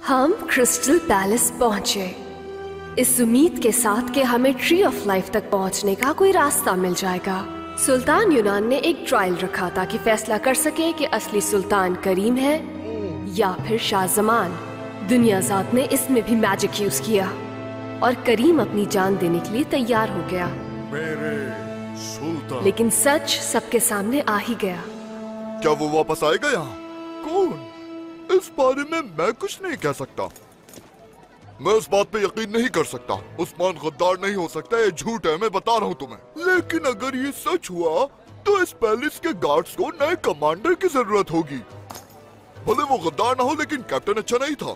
हम crystal palace पहुंचे इस उम्मीद के साथ कि हमें ट्री ऑफ लाइफ तक पहुंचने का कोई रास्ता मिल जाएगा। सुल्तान यूनान ने एक ट्रायल रखा ताकि फैसला कर सके कि असली सुल्तान करीम है या फिर शाहजमान। दुनियाज़ाद ने इसमें भी मैजिक यूज किया और करीम अपनी जान देने के लिए तैयार हो गया। मेरे सुल्तान। लेकिन सच सबके सामने आ ही गया। क्या वो वापस आएगा यहाँ? कौन? इस बारे में मैं कुछ नहीं कह सकता। मैं उस बात पे यकीन नहीं कर सकता। उस्मान गद्दार नहीं हो सकता, ये झूठ है, मैं बता रहा हूँ तुम्हें। लेकिन अगर ये सच हुआ तो इस पैलेस के गार्ड्स को नए कमांडर की जरूरत होगी। भले वो गद्दार ना हो, लेकिन कैप्टन अच्छा नहीं था।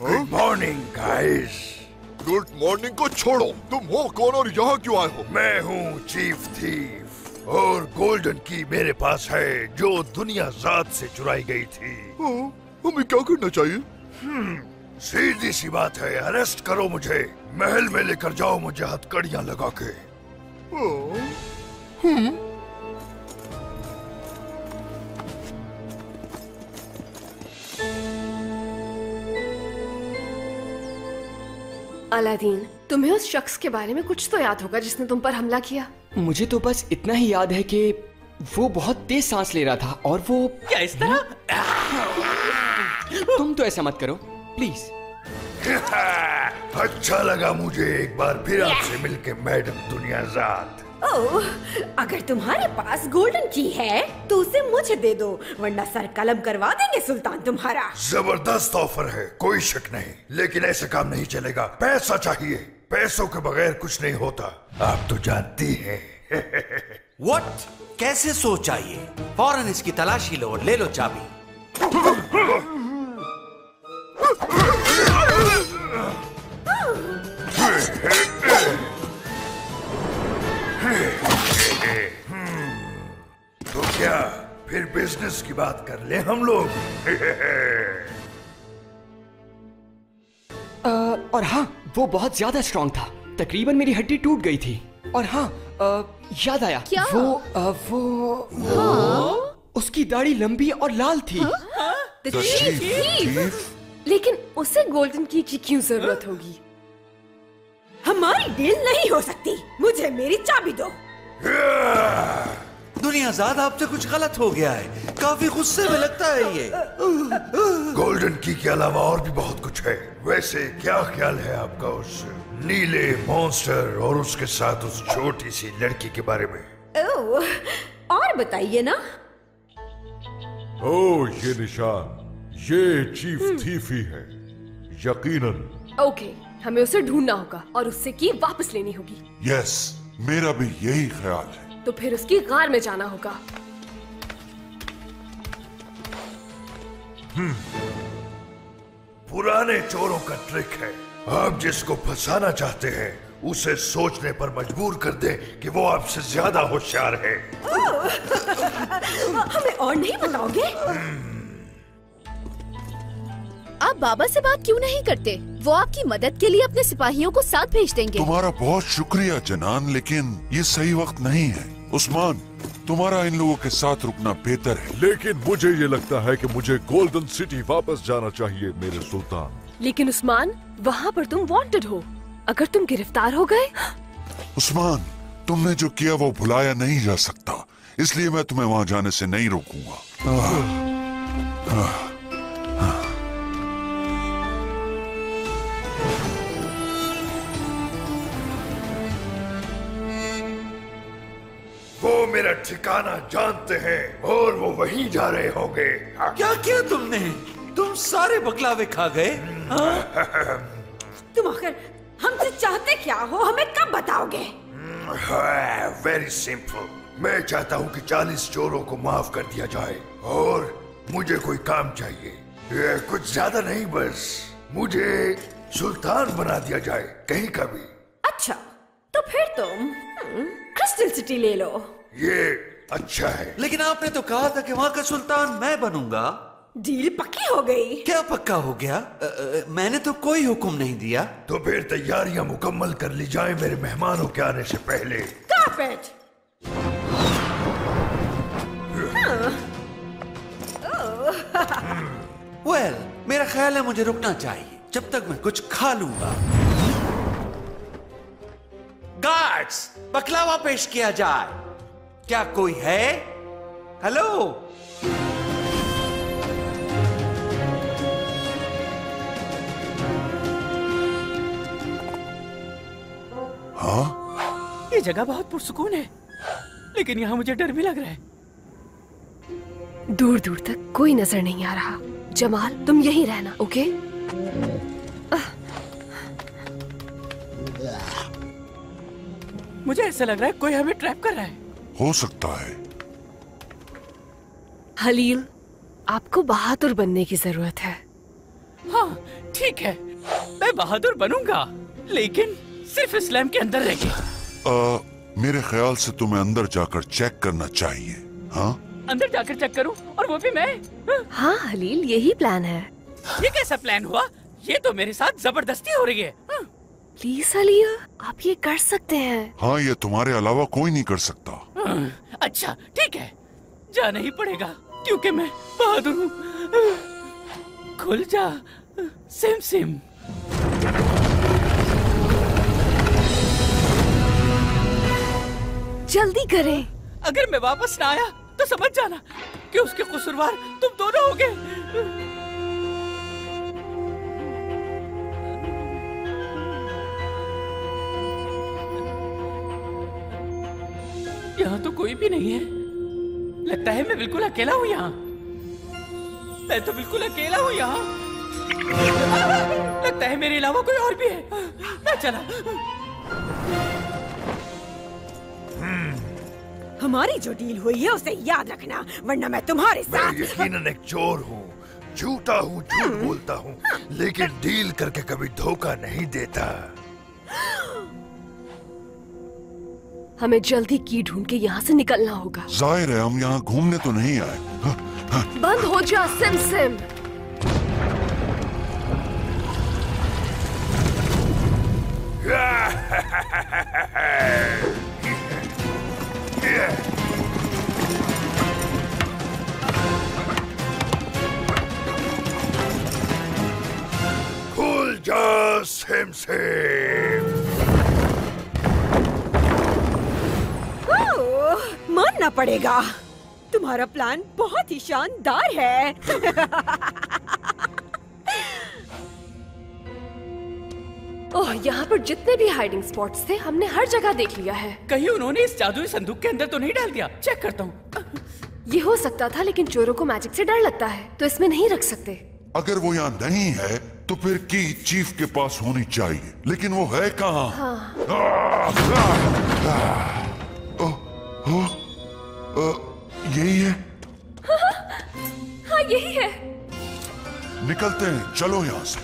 Good morning guys. Good morning को छोड़ो, तुम हो कौन और यहाँ क्यों आए हो? मैं हूँ चीफ थीफ और गोल्डन की मेरे पास है जो दुनिया ज़ात से चुराई गई थी। हमें क्या करना चाहिए? सीधी सी बात है, अरेस्ट करो मुझे, महल में लेकर जाओ मुझे हथकड़ियाँ लगा के। अलादीन, तुम्हें उस शख्स के बारे में कुछ तो याद होगा जिसने तुम पर हमला किया। मुझे तो बस इतना ही याद है कि वो बहुत तेज सांस ले रहा था और वो क्या इस तरह? तुम तो ऐसा मत करो प्लीज। अच्छा लगा मुझे एक बार फिर आपसे मिलके मैडम दुनियाज़ाद। ओह, अगर तुम्हारे पास गोल्डन की है तो उसे मुझे दे दो, वरना सर कलम करवा देंगे सुल्तान तुम्हारा। जबरदस्त ऑफर है, कोई शक नहीं, लेकिन ऐसा काम नहीं चलेगा। पैसा चाहिए, पैसों के बगैर कुछ नहीं होता, आप तो जानती हैं। What? कैसे सोच आई? फौरन इसकी तलाशी लो और ले लो चाबी। तो क्या फिर बिजनेस की बात कर ले हम लोग? और हाँ, वो बहुत ज्यादा स्ट्रांग था, तकरीबन मेरी हड्डी टूट गई थी। और हाँ, याद आया, क्या? वो उसकी दाढ़ी लंबी और लाल थी। The chief? लेकिन उसे गोल्डन की क्यों जरूरत होगी? हमारी डील नहीं हो सकती, मुझे मेरी चाबी दो। दुनियाज़ाद, आपसे कुछ गलत हो गया है, काफी गुस्से में लगता है ये। गोल्डन की के अलावा और भी बहुत कुछ है। वैसे क्या ख्याल है आपका उस नीले मॉन्स्टर और उसके साथ उस छोटी सी लड़की के बारे में? ओह, और बताइए ना। ओह, ये निशान, ये चीफ थीफ ही है, यकीनन। ओके, हमें उसे ढूंढना होगा और उससे की वापस लेनी होगी। यस, मेरा भी यही ख्याल है। तो फिर उसकी गार में जाना होगा। पुराने चोरों का ट्रिक है, आप जिसको फंसाना चाहते हैं उसे सोचने पर मजबूर कर दे कि वो आपसे ज्यादा होशियार है। हमें और नहीं बताओगे? आप बाबा से बात क्यों नहीं करते? वो आपकी मदद के लिए अपने सिपाहियों को साथ भेज देंगे। तुम्हारा बहुत शुक्रिया जनान, लेकिन ये सही वक्त नहीं है। उस्मान, तुम्हारा इन लोगों के साथ रुकना बेहतर है। लेकिन मुझे ये लगता है कि मुझे गोल्डन सिटी वापस जाना चाहिए मेरे सुल्तान। लेकिन उस्मान, वहाँ पर तुम वांटेड हो। अगर तुम गिरफ्तार हो गए? उस्मान, तुमने जो किया वो भुलाया नहीं जा सकता, इसलिए मैं तुम्हें वहाँ जाने से नहीं रोकूंगा। वो मेरा ठिकाना जानते हैं और वो वहीं जा रहे होंगे। क्या किया तुमने? तुम सारे बकलावे खा गए। तुम आखिर हमसे चाहते क्या हो, हमें कब बताओगे? वेरी सिंपल, मैं चाहता हूँ कि 40 चोरों को माफ कर दिया जाए और मुझे कोई काम चाहिए। ये कुछ ज्यादा नहीं, बस मुझे सुल्तान बना दिया जाए कहीं का भी। अच्छा, तो फिर तुम क्रिस्टल सिटी ले लो। ये अच्छा है। लेकिन आपने तो कहा था कि वहाँ का सुल्तान मैं बनूंगा। डील पक्की हो गई। क्या पक्का हो गया? मैंने तो कोई हुक्म नहीं दिया। तो फिर तैयारियां मुकम्मल कर ली जाए मेरे मेहमानों के आने से पहले। कारपेट। वेल, मेरा ख्याल है मुझे रुकना चाहिए जब तक मैं कुछ खा लूंगा। गार्ड्स, बकलावा पेश किया जाए। क्या कोई है? हेलो? हाँ? ये जगह बहुत पुरसुकून है, लेकिन यहाँ मुझे डर भी लग रहा है। दूर दूर तक कोई नजर नहीं आ रहा। जमाल, तुम यहीं रहना, ओके? मुझे ऐसा लग रहा है कोई हमें ट्रैप कर रहा है। हो सकता है। हलील, आपको बहादुर बनने की जरूरत है। हाँ, ठीक है, मैं बहादुर बनूंगा, लेकिन सिर्फ इस लैम्प के अंदर रहेगी। मेरे ख्याल से तुम्हें अंदर जाकर चेक करना चाहिए। हाँ? अंदर जाकर चेक करूं, और वो भी मैं? हाँ हलील, यही प्लान है। ये कैसा प्लान हुआ? ये तो मेरे साथ जबरदस्ती हो रही है। प्लीज हलील, आप ये कर सकते हैं। हाँ, ये तुम्हारे अलावा कोई नहीं कर सकता। अच्छा, ठीक है, जाना ही पड़ेगा, क्योंकि मैं बहादुर हूँ। खुल जा सिम सिम। जल्दी करें। अगर मैं वापस ना आया तो समझ जाना कि उसके कसूरवार तुम दोनों होगे। यहाँ तो कोई भी नहीं है। लगता है मैं बिल्कुल अकेला हूँ यहाँ। मैं तो बिल्कुल अकेला हूँ यहाँ। लगता है मेरे अलावा कोई और भी है। मैं चला। हमारी जो डील हुई है उसे याद रखना, वरना मैं तुम्हारे साथ। मैं यकीनन एक चोर हूँ, झूठा हूँ, झूठ बोलता हूँ, लेकिन डील करके कभी धोखा नहीं देता। हमें जल्दी की ढूंढ के यहाँ से निकलना होगा। जाहिर है हम यहाँ घूमने तो नहीं आए। बंद हो जा सिम सिम। खुल जा सिम सिम। मानना पड़ेगा, तुम्हारा प्लान बहुत ही शानदार है। ओह, यहाँ पर जितने भी हाइडिंग स्पॉट्स थे हमने हर जगह देख लिया है। कहीं उन्होंने इस जादुई संदूक के अंदर तो नहीं डाल दिया? चेक करता हूँ। ये हो सकता था, लेकिन चोरों को मैजिक से डर लगता है, तो इसमें नहीं रख सकते। अगर वो यहाँ नहीं है तो फिर की चीफ के पास होनी चाहिए, लेकिन वो है कहाँ? यही है। हाँ यही है। निकलते हैं, चलो यहाँ से।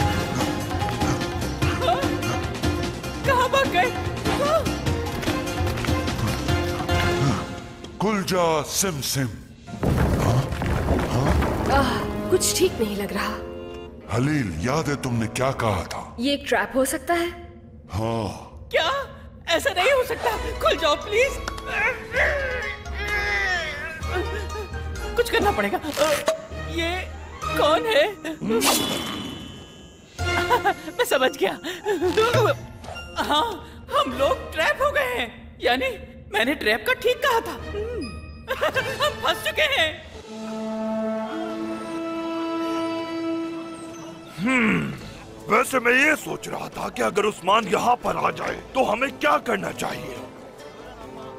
कहाँ भाग गए? खुल जा सिम सिम। कुछ ठीक नहीं लग रहा। हलील, याद है तुमने क्या कहा था? ये एक ट्रैप हो सकता है। हाँ। क्या? ऐसा नहीं हो सकता। खुल जाओ प्लीज। कुछ करना पड़ेगा। ये कौन है? मैं समझ गया। हाँ, हम लोग ट्रैप हो गए हैं। यानी मैंने ट्रैप का ठीक कहा था। हम फंस चुके हैं। वैसे मैं ये सोच रहा था कि अगर उस्मान यहाँ पर आ जाए तो हमें क्या करना चाहिए।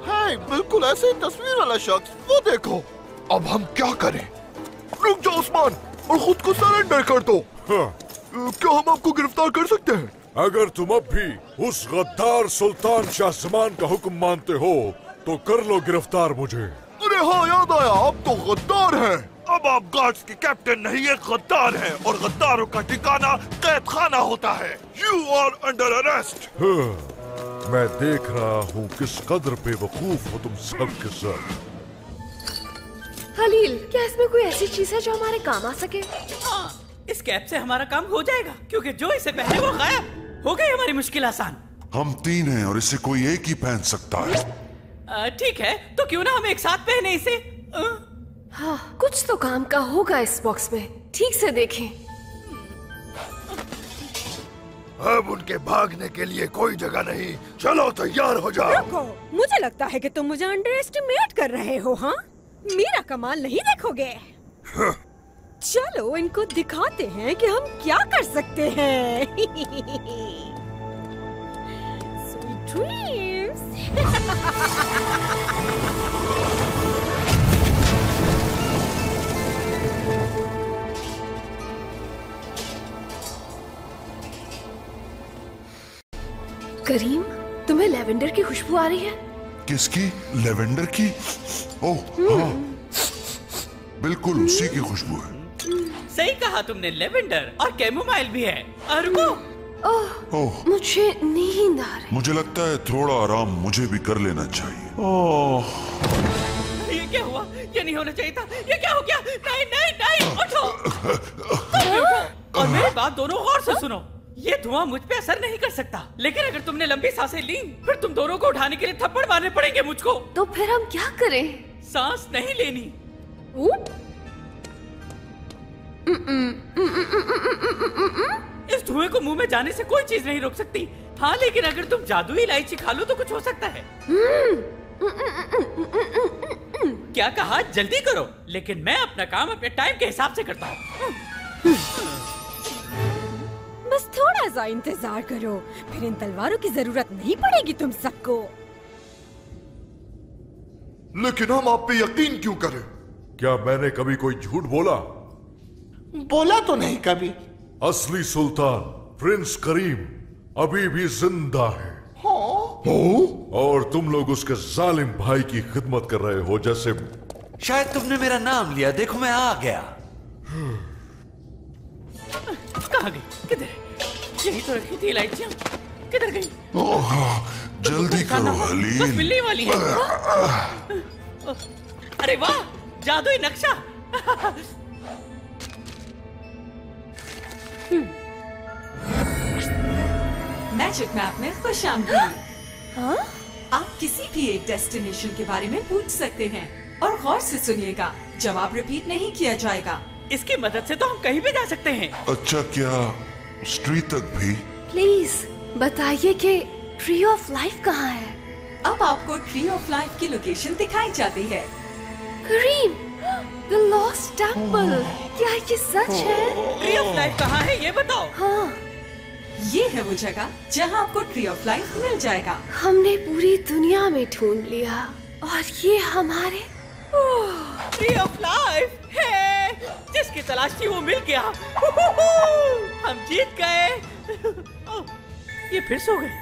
है बिल्कुल ऐसे ही तस्वीर वाला शख्स, वो देखो। अब हम क्या करें? रुक जाओ उस्मान और खुद को सरेंडर कर दो। क्या हम आपको गिरफ्तार कर सकते हैं? अगर तुम अब भी उस गद्दार सुल्तान शाहजमान का हुक्म मानते हो तो कर लो गिरफ्तार मुझे। अरे हाँ, याद आया, आप तो गद्दार हैं। अब आप गार्ड्स के कैप्टन नहीं, एक गद्दार हैं और गद्दारों का ठिकाना कैद खाना होता है। You are under arrest. मैं देख रहा हूँ किस कदर बेवकूफ हो तुम सब के सब। हलील, क्या इसमें कोई ऐसी चीज है जो हमारे काम आ सके? हाँ, इस कैप से हमारा काम हो जाएगा, क्योंकि जो इसे पहने वो गायब हो गई। हमारी मुश्किल आसान। हम 3 हैं और इसे कोई एक ही पहन सकता है। ठीक है, तो क्यों ना हम एक साथ पहने इसे? हाँ, कुछ तो काम का होगा इस बॉक्स में। ठीक से देखें। अब उनके भागने के लिए कोई जगह नहीं। चलो तैयार हो जाओ। रुको, मुझे लगता है कि तुम मुझे अंडर एस्टिमेट कर रहे हो। हाँ, मेरा कमाल नहीं देखोगे। चलो इनको दिखाते हैं कि हम क्या कर सकते हैं। Sweet dreams। करीम, तुम्हें लेवेंडर की खुशबू आ रही है? किसकी? लेवेंडर की? ओह हाँ, बिल्कुल उसी की खुशबू है। सही कहा तुमने, लेवेंडर और कैमोमाइल भी है। ओह, मुझे नींद आ रही। मुझे लगता है थोड़ा आराम मुझे भी कर लेना चाहिए। ओह, ये क्या हुआ? ये नहीं होना चाहिए था। ये क्या हो गया? नहीं नहीं नहीं, उठो। और मेरी बात दोनों गौर से सुनो। ये धुआं मुझ पे असर नहीं कर सकता, लेकिन अगर तुमने लंबी सांसें ली, फिर तुम दोनों को उठाने के लिए थप्पड़ मारने पड़ेंगे मुझको। तो फिर हम क्या करें? सांस नहीं लेनी। इस धुएं को मुंह में जाने से कोई चीज नहीं रोक सकती। हाँ, लेकिन अगर तुम जादुई इलायची खा लो तो कुछ हो सकता है। क्या कहा? जल्दी करो। लेकिन मैं अपना काम अपने टाइम के हिसाब से करता हूँ। बस थोड़ा सा इंतजार करो, फिर इन तलवारों की जरूरत नहीं पड़ेगी तुम सबको। लेकिन हम आप पे यकीन क्यों करें? क्या मैंने कभी कोई झूठ बोला? बोला तो नहीं कभी। असली सुल्तान प्रिंस करीम अभी भी जिंदा है। और तुम लोग उसके जालिम भाई की खिदमत कर रहे हो जैसे। शायद तुमने मेरा नाम लिया। देखो मैं आ गया। कहाँ गई? किधर? यही तो रखी थी इलायचियाँ। किधर गई? ओह, जल्दी करो हलीम। बस मिलने वाली है। अरे वाह, जादुई नक्शा। मैजिक मैप में खुशामदीद। हाँ? आप किसी भी एक डेस्टिनेशन के बारे में पूछ सकते हैं और गौर से सुनिएगा, जवाब रिपीट नहीं किया जाएगा। इसकी मदद से तो हम कहीं भी जा सकते हैं। अच्छा, क्या स्ट्रीट तक भी? प्लीज बताइए कि ट्री ऑफ लाइफ कहाँ है? अब आपको ट्री ऑफ लाइफ की लोकेशन दिखाई जाती है। करीम, द लॉस्ट टेम्पल। क्या ये सच है? ट्री ऑफ लाइफ कहाँ है ये बताओ। हाँ, ये है वो जगह जहाँ आपको ट्री ऑफ लाइफ मिल जाएगा। हमने पूरी दुनिया में ढूंढ लिया और ये हमारे ट्री ऑफ लाइफ है। जिसकी तलाश थी वो मिल गया। हम जीत गए। ये फिर सो गए।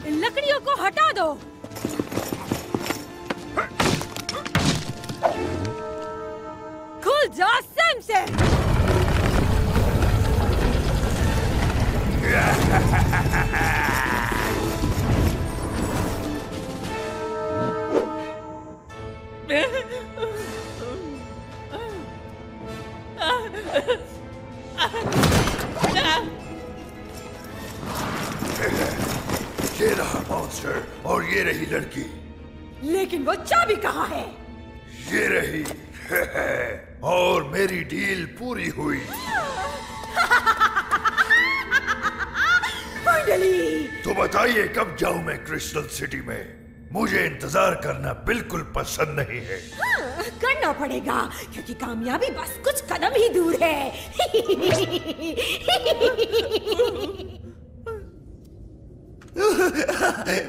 इन लकड़ियों को हटा दो। खुल जा सैम से। ये रहा मॉन्स्टर और ये रही लड़की। लेकिन वो चाबी कहाँ है? ये रही। और मेरी डील पूरी हुई। फाइनली। तो बताइए कब जाऊं मैं क्रिस्टल सिटी में? मुझे इंतजार करना बिल्कुल पसंद नहीं है। हाँ, करना पड़ेगा क्योंकि कामयाबी बस कुछ कदम ही दूर है।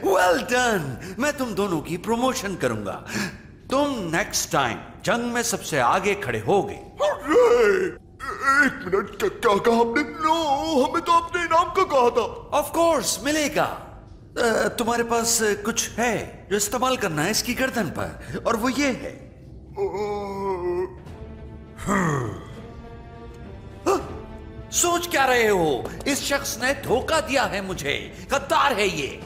Well done. मैं तुम दोनों की प्रमोशन करूंगा। तुम नेक्स्ट टाइम जंग में सबसे आगे खड़े होगे। एक मिनट, क्या कहा आपने? नो, हमें तो अपने इनाम का कहा था। ऑफ कोर्स मिलेगा। तुम्हारे पास कुछ है जो इस्तेमाल करना है इसकी गर्दन पर, और वो ये है। सोच क्या रहे हो? इस शख्स ने धोखा दिया है मुझे। गद्दार है ये।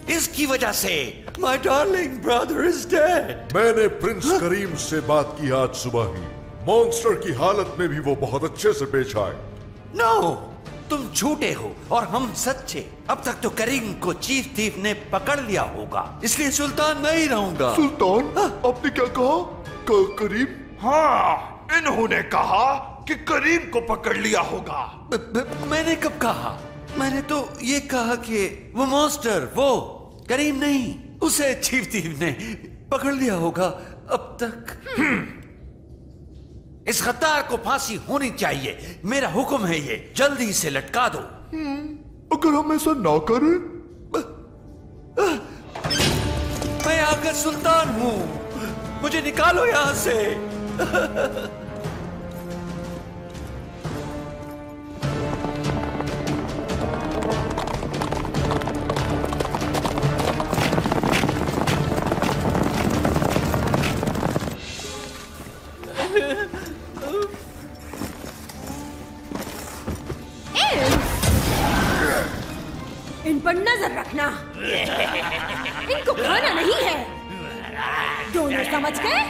इसकी वजह से my darling brother is dead। मैंने प्रिंस करीम से बात की आज सुबह ही। मॉन्स्टर की हालत में भी वो बहुत अच्छे से पेश आए। नो, तुम झूठे हो और हम सच्चे। अब तक तो करीम को चीफ थीफ ने पकड़ लिया होगा, इसलिए सुल्तान मैं ही रहूंगा। सुल्तान, आपने क्या कहा? करीम? हाँ, इन्होंने कहा कि करीम को पकड़ लिया होगा। मैंने कब कहा? मैंने तो ये कहा कि वो मॉन्स्टर, वो करीम नहीं, उसे चीफ थीफ ने पकड़ लिया होगा अब तक। इस गद्दार को फांसी होनी चाहिए, मेरा हुक्म है ये, जल्दी से लटका दो। अगर हम ऐसा ना करें? मैं आकर सुल्तान हूं, मुझे निकालो यहां से। इन पर नजर रखना, इनको खाना नहीं है, दोनों समझ गए?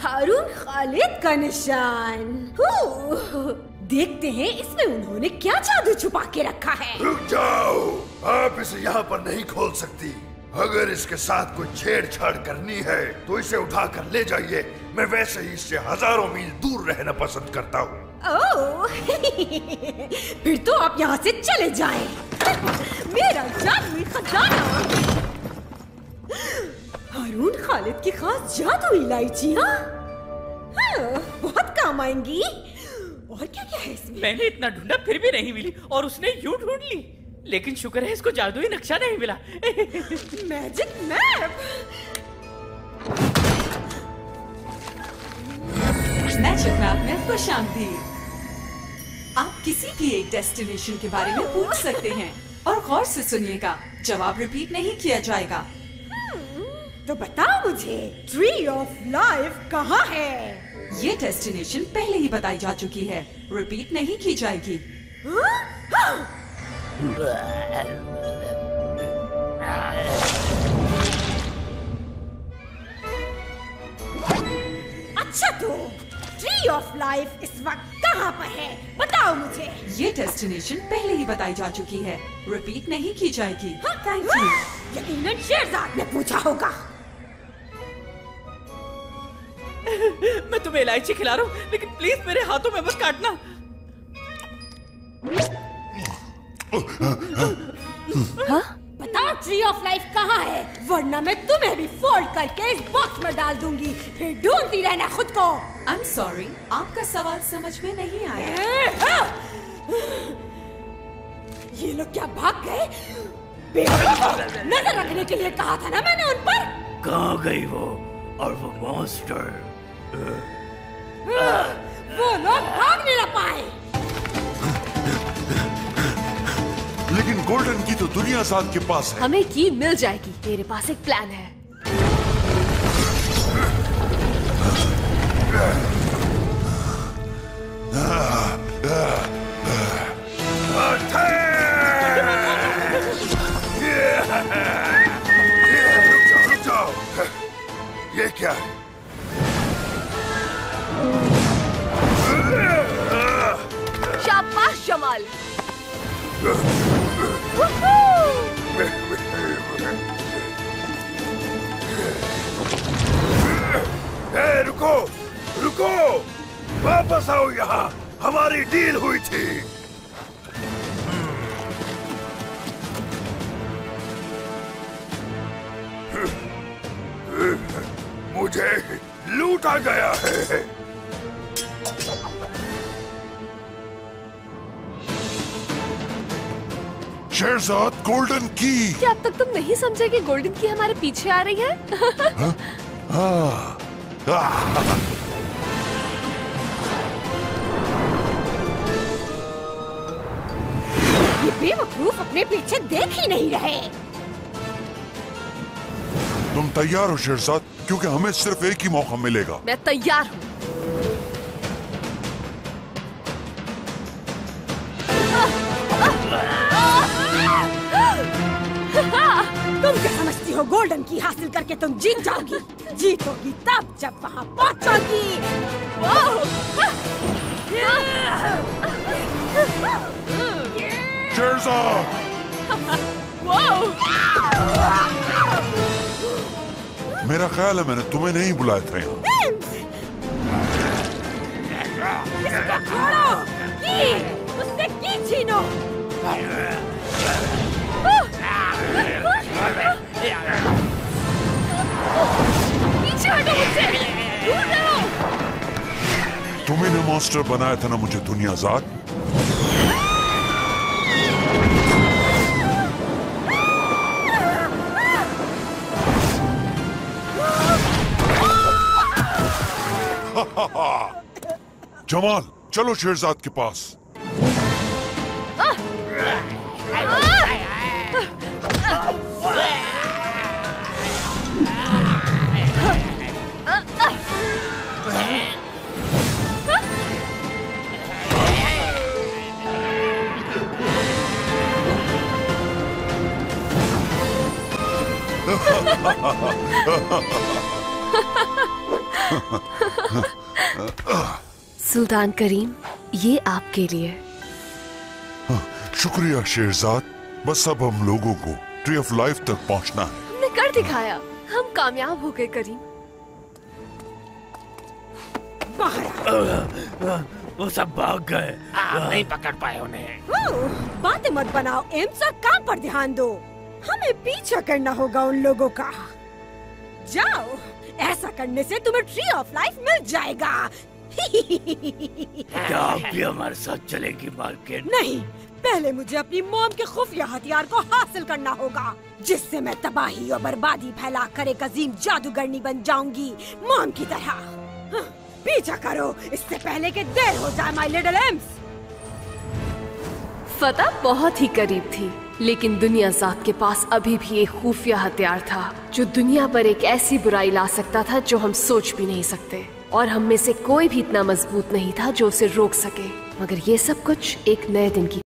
हारून खालिद का निशान। देखते हैं इसमें उन्होंने क्या जादू छुपा के रखा है। रुक जाओ, आप इसे यहाँ पर नहीं खोल सकती। अगर इसके साथ कोई छेड़छाड़ करनी है तो इसे उठाकर ले जाइए। मैं वैसे ही इससे हजारों मील दूर रहना पसंद करता हूँ। ओह, फिर तो आप यहाँ से चले जाएं। मेरा जादुई खजाना। हारून खालिद की खास जादुई इलायचियाँ, बहुत काम आएंगी। और क्या क्या है इसमें? मैंने इतना ढूंढा फिर भी नहीं मिली और उसने यूं ढूंढ ली, लेकिन शुक्र है इसको जादुई नक्शा नहीं मिला। Magic map. मैजिक मैप में खुशामदीद। आप किसी भी एक डेस्टिनेशन के बारे में पूछ सकते हैं और गौर से सुनिएगा, जवाब रिपीट नहीं किया जाएगा। तो बताओ मुझे, ट्री ऑफ लाइफ कहाँ है? ये डेस्टिनेशन पहले ही बताई जा चुकी है, रिपीट नहीं की जाएगी। अच्छा तो ट्री ऑफ लाइफ इस वक्त कहाँ पर है? बताओ मुझे। ये डेस्टिनेशन पहले ही बताई जा चुकी है, रिपीट नहीं की जाएगी। हाँ, थैंक यू। यकीनन शेरजाद ने पूछा होगा। मैं तुम्हें इलायची खिला रहा हूँ, लेकिन प्लीज मेरे हाथों में मत काटना। हाँ? बताओ ट्री ऑफ लाइफ कहाँ है, वरना मैं तुम्हें भी फोल्ड करके इस बॉक्स में डाल दूंगी, फिर ढूंढती रहना खुद को। I'm sorry, आपका सवाल समझ में नहीं आया। ये लोग क्या भाग गए? नजर रखने के लिए कहा था ना मैंने उन पर। कहाँ गई वो और वो मॉन्स्टर? वो लोग भाग नहीं पाए। लेकिन गोल्डन की तो दुनिया साथ के पास है। हमें की मिल जाएगी। मेरे पास एक प्लान है। रुक जाओ। ये क्या है? शाबाश जमाल। रुको रुको, वापस आओ यहाँ, हमारी डील हुई थी। मुझे लूटा गया है। शेरजाद, गोल्डन की। क्या अब तक तुम नहीं समझे कि गोल्डन की हमारे पीछे आ रही है? ये बेवकूफ अपने पीछे देख ही नहीं रहे। तुम तैयार हो शेरजाद? क्योंकि हमें सिर्फ एक ही मौका मिलेगा। मैं तैयार हूँ। तुम क्या समझती हो गोल्डन की हासिल करके तुम जीत जाओगी? जीतोगी तब जब वहाँ पहुँचोगी। शेरज़ाद! मेरा ख्याल है मैंने तुम्हें नहीं बुलाया था यहाँ। इसको छोड़ो, उससे की छीनो। पीछे हटो मुझसे, दूर रहो। तुम्ही ने मॉन्स्टर बनाया था ना मुझे दुनियाज़ाद। जमाल, चलो शेरज़ाद के पास। सुल्तान करीम, ये आपके लिए। शुक्रिया शेरज़ाद। बस अब हम लोगों को ट्री ऑफ लाइफ तक पहुंचना है। हमने कर दिखाया, हम कामयाब हो गए करीम। वो सब भाग गए, नहीं पकड़ पाए उन्हें। बातें मत बनाओ एम्स, और काम पर ध्यान दो। हमें पीछा करना होगा उन लोगों का। जाओ, ऐसा करने से तुम्हें ट्री ऑफ लाइफ मिल जाएगा। क्या आप भी हमारे साथ चलेगी मालकिन? नहीं, पहले मुझे अपनी मॉम के खुफिया हथियार को हासिल करना होगा, जिससे मैं तबाही और बर्बादी फैलाकर एक अजीम जादूगरनी बन जाऊंगी, मॉम की तरह। पीछा करो इससे पहले कि देर हो जाए माय लिटिल एम्स। फतह बहुत ही करीब थी, लेकिन दुनियाज़ाद के पास अभी भी एक खुफिया हथियार था जो दुनिया पर एक ऐसी बुराई ला सकता था जो हम सोच भी नहीं सकते, और हम में से कोई भी इतना मजबूत नहीं था जो उसे रोक सके। मगर ये सब कुछ एक नए दिन की